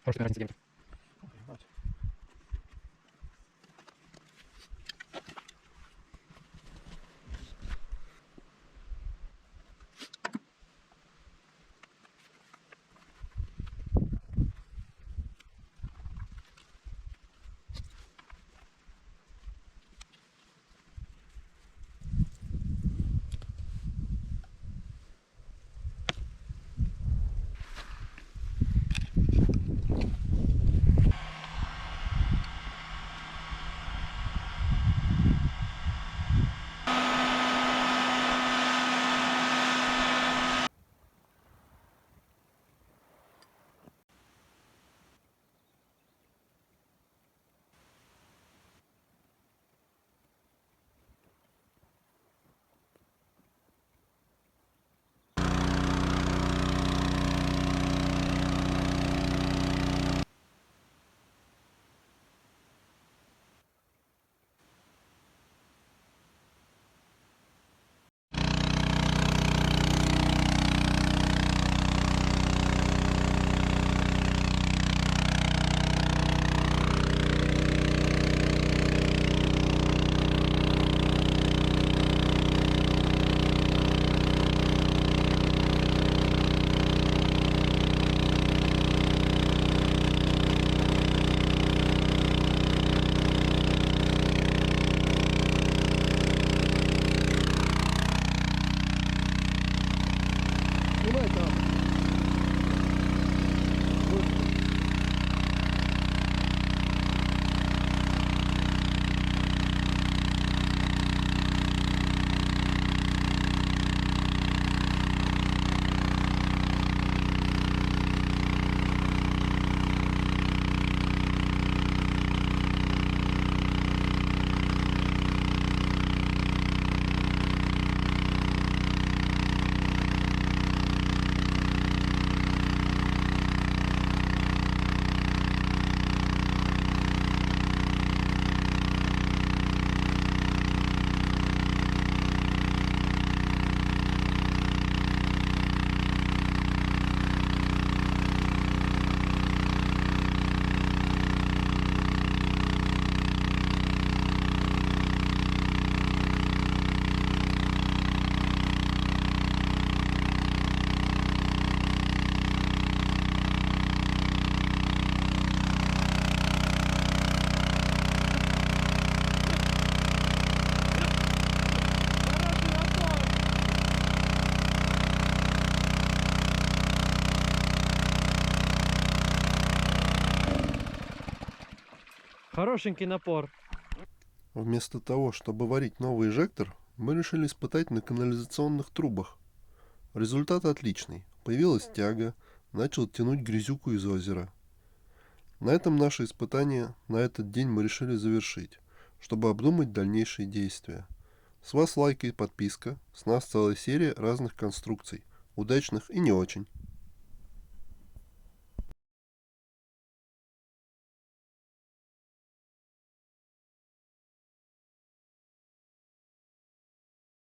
Может, разница где-то. Снимай там. Хорошенький напор. Вместо того, чтобы варить новый инжектор, мы решили испытать на канализационных трубах. Результат отличный. Появилась тяга, начал тянуть грязюку из озера. На этом наше испытание на этот день мы решили завершить, чтобы обдумать дальнейшие действия. С вас лайк и подписка, с нас целая серия разных конструкций, удачных и не очень.